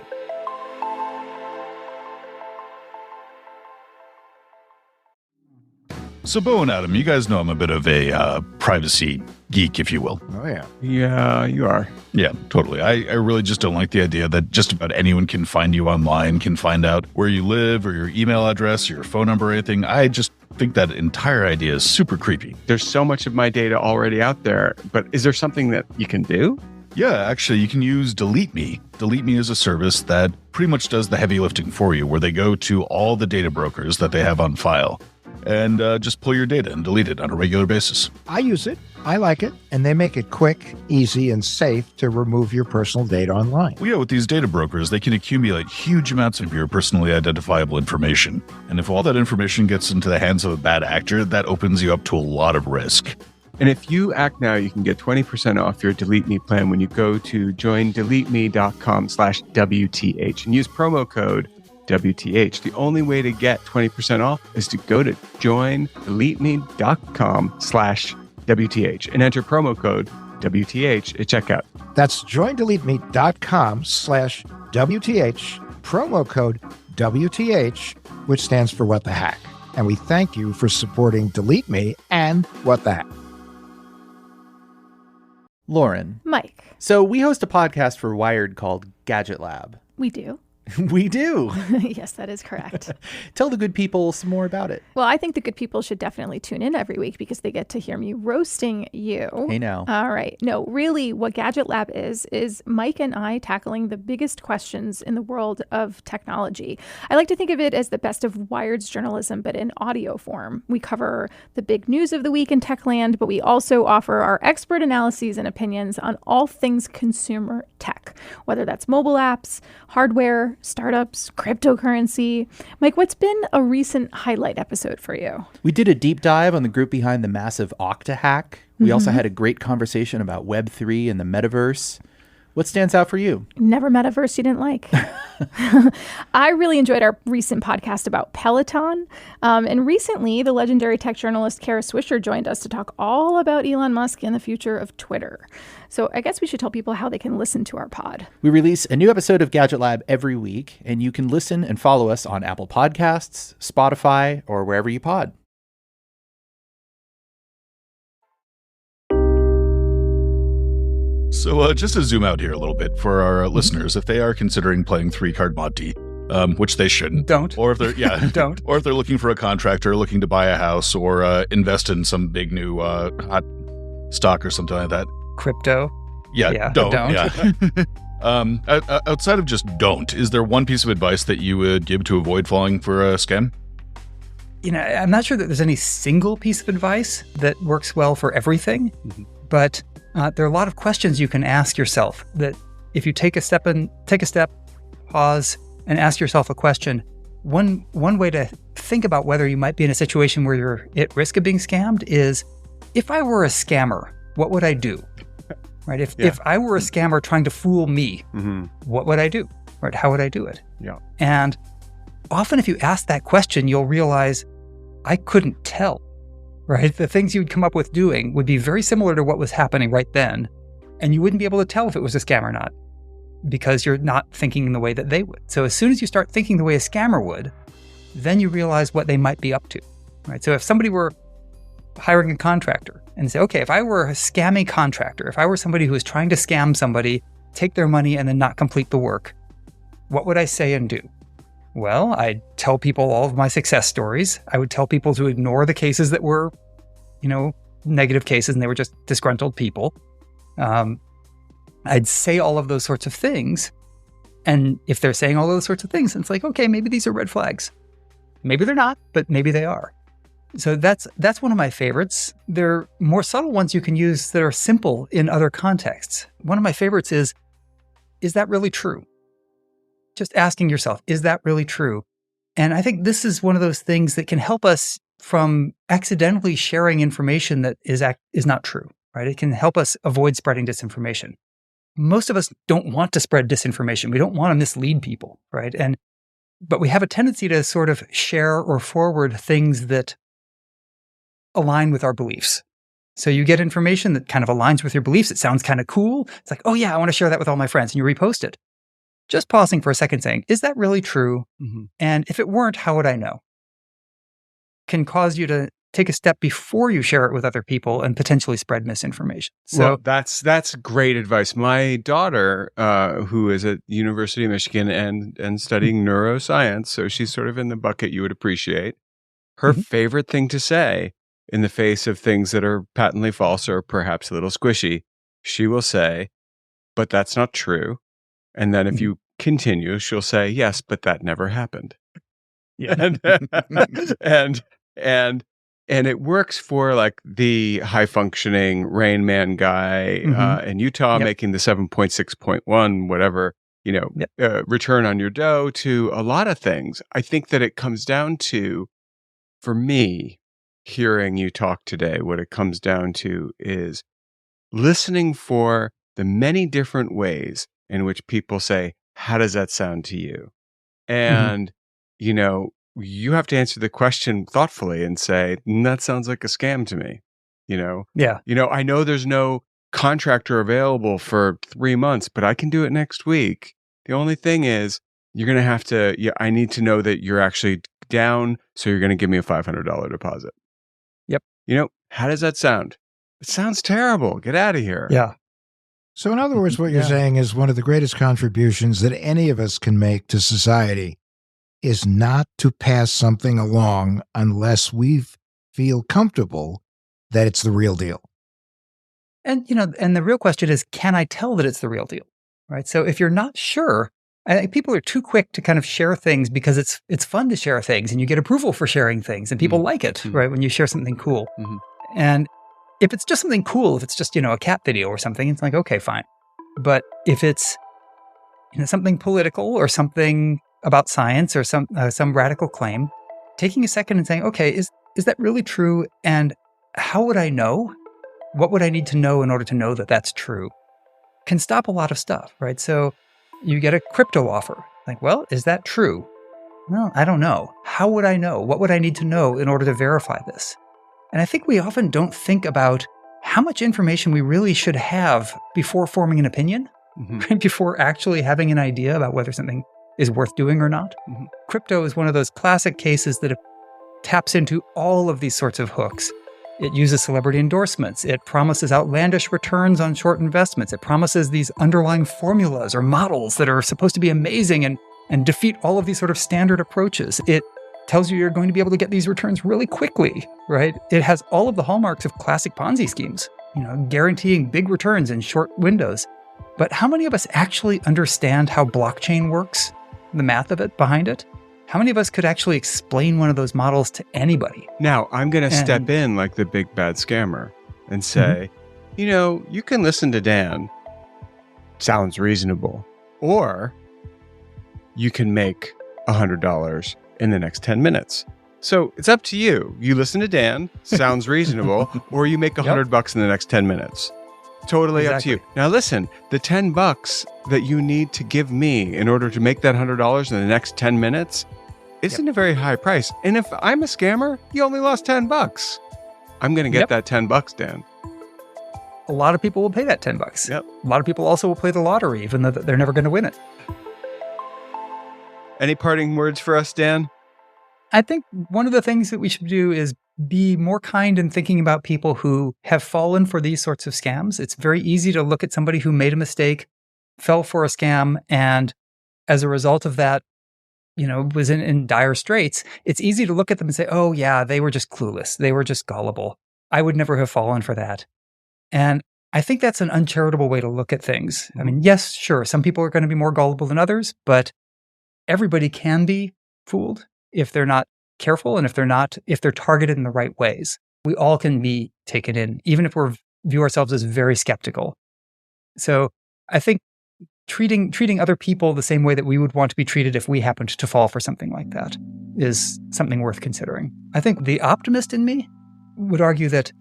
So, Bo and Adam, you guys know I'm a bit of a privacy geek, if you will. Oh, yeah. Yeah, you are. Yeah, totally. I really just don't like the idea that just about anyone can find you online, can find out where you live or your email address or your phone number or anything. I just think that entire idea is super creepy. There's so much of my data already out there, but is there something that you can do? Yeah, actually, you can use Delete Me. Delete Me is a service that pretty much does the heavy lifting for you, where they go to all the data brokers that they have on file and just pull your data and delete it on a regular basis. I use it. I like it. And they make it quick, easy, and safe to remove your personal data online. Well, yeah, with these data brokers, they can accumulate huge amounts of your personally identifiable information. And if all that information gets into the hands of a bad actor, that opens you up to a lot of risk. And if you act now, you can get 20% off your Delete Me plan when you go to joindeleteme.com/WTH and use promo code WTH. The only way to get 20% off is to go to joindeleteme.com/WTH and enter promo code WTH at checkout. That's joindeleteme.com/WTH, promo code WTH, which stands for What the Hack. And we thank you for supporting Delete Me and What the Hack. Lauren. Mike. So we host a podcast for Wired called Gadget Lab. We do. We do. Yes, that is correct. Tell the good people some more about it. Well, I think the good people should definitely tune in every week because they get to hear me roasting you. Hey, now. All right. No, really, what Gadget Lab is Mike and I tackling the biggest questions in the world of technology. I like to think of it as the best of Wired's journalism, but in audio form. We cover the big news of the week in Techland, but we also offer our expert analyses and opinions on all things consumer tech, whether that's mobile apps, hardware, startups, cryptocurrency. Mike, what's been a recent highlight episode for you? We did a deep dive on the group behind the massive Okta hack. We also had a great conversation about Web3 and the metaverse. What stands out for you? Never metaverse you didn't like. I really enjoyed our recent podcast about Peloton. And recently, the legendary tech journalist Kara Swisher joined us to talk all about Elon Musk and the future of Twitter. So I guess we should tell people how they can listen to our pod. We release a new episode of Gadget Lab every week, and you can listen and follow us on Apple Podcasts, Spotify, or wherever you pod. So just to zoom out here a little bit for our listeners, if they are considering playing 3-card Monty, which they shouldn't. Don't. Or if they're, Don't. Or if they're looking for a contractor, looking to buy a house or invest in some big new hot stock or something like that. Crypto. Yeah, don't. Yeah. Outside of just don't, is there one piece of advice that you would give to avoid falling for a scam? You know, I'm not sure that there's any single piece of advice that works well for everything, but there are a lot of questions you can ask yourself that if you take a step, pause, and ask yourself a question. One way to think about whether you might be in a situation where you're at risk of being scammed is, if I were a scammer, what would I do? Right? If I were a scammer trying to fool me, what would I do? Right? How would I do it? Yeah. And often if you ask that question, you'll realize I couldn't tell. Right? The things you'd come up with doing would be very similar to what was happening right then. And you wouldn't be able to tell if it was a scam or not because you're not thinking in the way that they would. So as soon as you start thinking the way a scammer would, then you realize what they might be up to. Right? So if somebody were hiring a contractor and say, okay, if I were a scamming contractor, if I were somebody who was trying to scam somebody, take their money and then not complete the work, what would I say and do? Well, I'd tell people all of my success stories. I would tell people to ignore the cases that were, negative cases and they were just disgruntled people. I'd say all of those sorts of things. And if they're saying all those sorts of things, it's like, okay, maybe these are red flags. Maybe they're not, but maybe they are. So that's one of my favorites. There are more subtle ones you can use that are simple in other contexts. One of my favorites is that really true? Just asking yourself, is that really true? And I think this is one of those things that can help us from accidentally sharing information that is not true, right? It can help us avoid spreading disinformation. Most of us don't want to spread disinformation. We don't want to mislead people, right? But we have a tendency to sort of share or forward things that align with our beliefs. So you get information that kind of aligns with your beliefs. It sounds kind of cool. It's like, oh yeah, I want to share that with all my friends. And you repost it. Just pausing for a second saying, is that really true? Mm-hmm. And if it weren't, how would I know? Can cause you to take a step before you share it with other people and potentially spread misinformation. So well, that's great advice. My daughter, who is at University of Michigan and studying neuroscience, so she's sort of in the bucket you would appreciate. Her favorite thing to say in the face of things that are patently false or perhaps a little squishy, she will say, but that's not true. And then if you continue, she'll say, yes, but that never happened. Yeah. And it works for like the high functioning Rain Man guy in Utah making the 7.6.1, whatever, return on your dough to a lot of things. I think that it comes down to, for me, hearing you talk today, what it comes down to is listening for the many different ways in which people say, how does that sound to you? And, you have to answer the question thoughtfully and say, that sounds like a scam to me. Yeah. I know there's no contractor available for 3 months, but I can do it next week. The only thing is you're going to have to, I need to know that you're actually down. So you're going to give me a $500 deposit. Yep. How does that sound? It sounds terrible. Get out of here. Yeah. So in other words, what you're saying is one of the greatest contributions that any of us can make to society is not to pass something along unless we feel comfortable that it's the real deal. And, and the real question is, can I tell that it's the real deal? Right. So if you're not sure, I think people are too quick to kind of share things because it's fun to share things and you get approval for sharing things and people like it, right? When you share something cool. And if it's just something cool, if it's just, a cat video or something, it's like, okay, fine. But if it's, something political or something about science or some radical claim, taking a second and saying, okay, is that really true? And how would I know? What would I need to know in order to know that that's true? Can stop a lot of stuff, right? So you get a crypto offer. Like, well, is that true? Well, I don't know. How would I know? What would I need to know in order to verify this? And I think we often don't think about how much information we really should have before forming an opinion, right? Before actually having an idea about whether something is worth doing or not. Crypto is one of those classic cases that taps into all of these sorts of hooks. It uses celebrity endorsements. It promises outlandish returns on short investments. It promises these underlying formulas or models that are supposed to be amazing and defeat all of these sort of standard approaches. It tells you you're going to be able to get these returns really quickly, right? It has all of the hallmarks of classic Ponzi schemes, guaranteeing big returns in short windows. But how many of us actually understand how blockchain works? The math of it behind it? How many of us could actually explain one of those models to anybody? Now, I'm going to step in like the big bad scammer and say, you can listen to Dan. Sounds reasonable. Or you can make $100 in the next 10 minutes. So it's up to you. You listen to Dan, sounds reasonable, or you make $100 in the next 10 minutes. Totally up to you. Now listen, the $10 that you need to give me in order to make that $100 in the next 10 minutes isn't a very high price. And if I'm a scammer, you only lost $10. I'm going to get that $10, Dan. A lot of people will pay that $10. Yep. A lot of people also will play the lottery, even though they're never going to win it. Any parting words for us, Dan? I think one of the things that we should do is be more kind in thinking about people who have fallen for these sorts of scams. It's very easy to look at somebody who made a mistake, fell for a scam, and as a result of that, was in dire straits. It's easy to look at them and say, oh yeah, they were just clueless. They were just gullible. I would never have fallen for that. And I think that's an uncharitable way to look at things. I mean, yes, sure, some people are going to be more gullible than others, but everybody can be fooled if they're not careful and if they're targeted in the right ways. We all can be taken in, even if we view ourselves as very skeptical. So I think treating other people the same way that we would want to be treated if we happened to fall for something like that is something worth considering. I think the optimist in me would argue that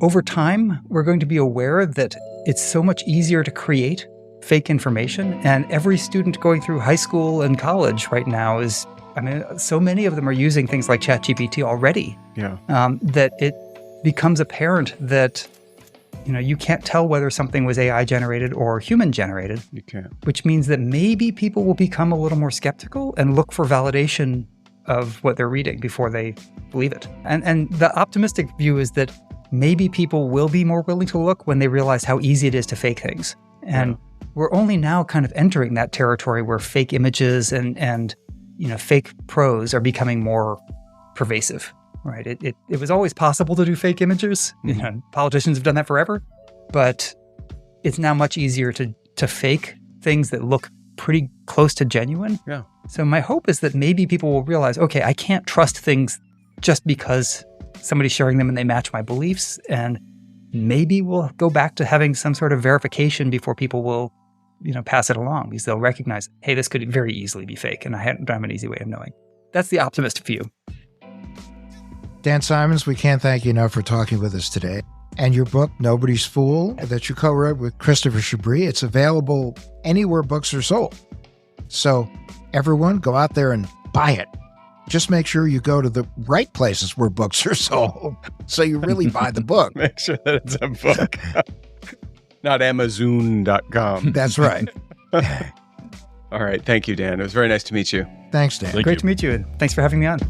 over time, we're going to be aware that it's so much easier to create fake information. And every student going through high school and college right now so many of them are using things like ChatGPT already. Yeah. That becomes apparent that, you can't tell whether something was AI generated or human generated. You can't. Which means that maybe people will become a little more skeptical and look for validation of what they're reading before they believe it. And the optimistic view is that maybe people will be more willing to look when they realize how easy it is to fake things. And we're only now kind of entering that territory where fake images and fake prose are becoming more pervasive. Right. It was always possible to do fake images. Mm-hmm. Politicians have done that forever, but it's now much easier to fake things that look pretty close to genuine. Yeah. So my hope is that maybe people will realize, okay, I can't trust things just because somebody's sharing them and they match my beliefs. And maybe we'll go back to having some sort of verification before people will, pass it along, because they'll recognize, hey, this could very easily be fake, and I don't have an easy way of knowing. That's the optimistic view. Dan Simons, we can't thank you enough for talking with us today. And your book, Nobody's Fool, that you co-wrote with Christopher Chabris, it's available anywhere books are sold. So everyone, go out there and buy it. Just make sure you go to the right places where books are sold, so you really buy the book. Make sure that it's a book. Not Amazon.com. That's right. All right. Thank you, Dan. It was very nice to meet you. Thanks, Dan. Great to meet you, and thanks for having me on.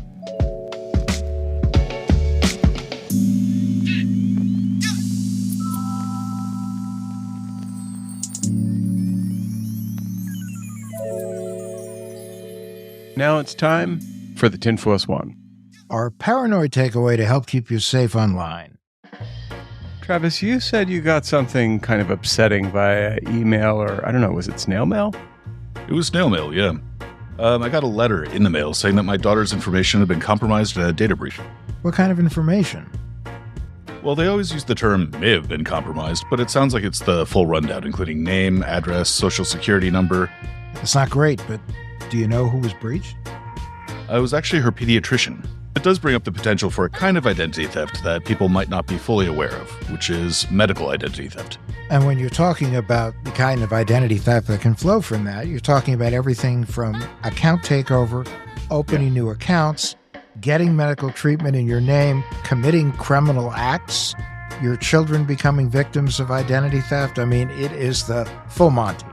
Now it's time for the Tin Foil Swan. Our paranoid takeaway to help keep you safe online. Travis, you said you got something kind of upsetting via email, or I don't know, was it snail mail? It was snail mail, yeah. I got a letter in the mail saying that my daughter's information had been compromised in a data breach. What kind of information? Well, they always use the term may have been compromised, but it sounds like it's the full rundown, including name, address, social security number. It's not great, but do you know who was breached? I was actually her pediatrician. It does bring up the potential for a kind of identity theft that people might not be fully aware of, which is medical identity theft. And when you're talking about the kind of identity theft that can flow from that, you're talking about everything from account takeover, opening new accounts, getting medical treatment in your name, committing criminal acts, your children becoming victims of identity theft. I mean, it is the full Monty.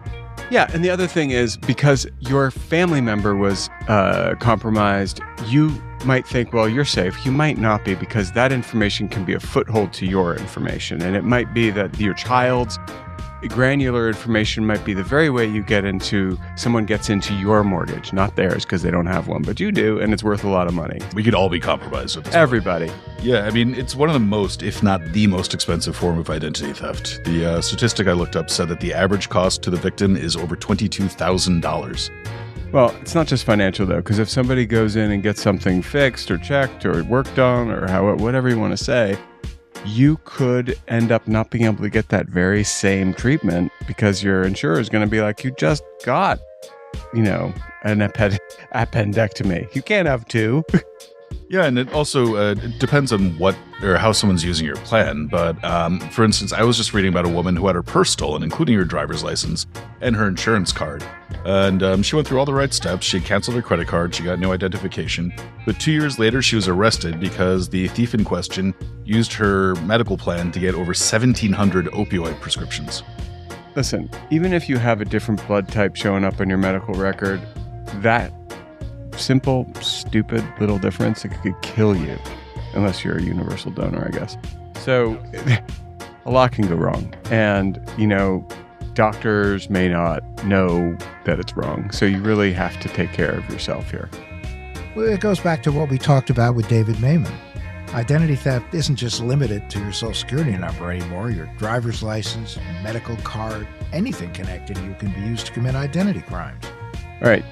Yeah, and the other thing is, because your family member was compromised, you might think, well, you're safe. You might not be, because that information can be a foothold to your information. And it might be that your child's granular information might be the very way someone gets into your mortgage, not theirs because they don't have one, but you do, and it's worth a lot of money. We could all be compromised at this Everybody. point. Yeah, I mean, it's one of the most, if not the most expensive form of identity theft. The statistic I looked up said that the average cost to the victim is over $22,000. Well, it's not just financial, though, because if somebody goes in and gets something fixed or checked or worked on or whatever you want to say, you could end up not being able to get that very same treatment because your insurer is going to be like, you just got, an appendectomy. You can't have two. Yeah, and it also depends on what or how someone's using your plan. But for instance, I was just reading about a woman who had her purse stolen, including her driver's license and her insurance card. And she went through all the right steps. She canceled her credit card. She got no identification. But 2 years later, she was arrested because the thief in question used her medical plan to get over 1,700 opioid prescriptions. Listen, even if you have a different blood type showing up on your medical record, that simple, stupid little difference, it could kill you, unless you're a universal donor, I guess. So a lot can go wrong. And, doctors may not know that it's wrong. So you really have to take care of yourself here. Well, it goes back to what we talked about with David Maiman. Identity theft isn't just limited to your social security number anymore. Your driver's license, your medical card, anything connected to you can be used to commit identity crimes. All right.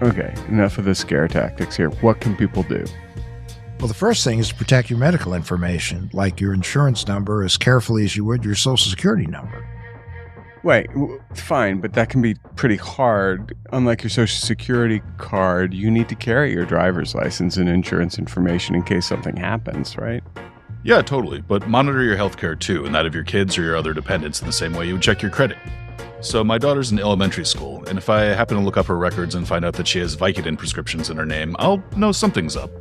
Okay, enough of the scare tactics here. What can people do? Well, the first thing is to protect your medical information, like your insurance number, as carefully as you would your social security number. Wait, fine, but that can be pretty hard. Unlike your social security card, you need to carry your driver's license and insurance information in case something happens, right? Yeah, totally. But monitor your healthcare too, and that of your kids or your other dependents in the same way you would check your credit. So my daughter's in elementary school, and if I happen to look up her records and find out that she has Vicodin prescriptions in her name, I'll know something's up.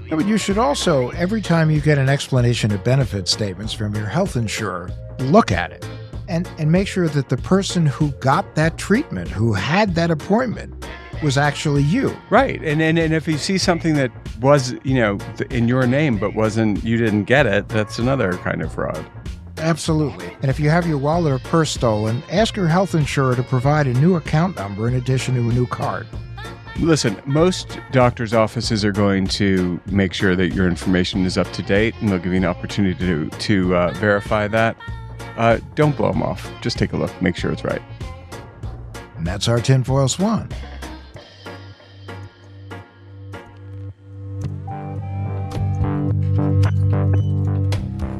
Yeah, but you should also, every time you get an explanation of benefit statements from your health insurer, look at it and make sure that the person who got that treatment, who had that appointment, was actually you. Right. And if you see something that was, in your name but you didn't get it, that's another kind of fraud. Absolutely. And if you have your wallet or purse stolen, ask your health insurer to provide a new account number in addition to a new card. Listen, most doctors' offices are going to make sure that your information is up to date, and they'll give you an opportunity to verify that. Don't blow them off. Just take a look. Make sure it's right. And that's our Tin Foil Swan.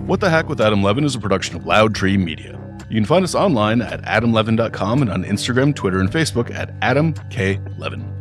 What the Hack with Adam Levin is a production of Loud Tree Media. You can find us online at adamlevin.com and on Instagram, Twitter, and Facebook at Adam K. Levin.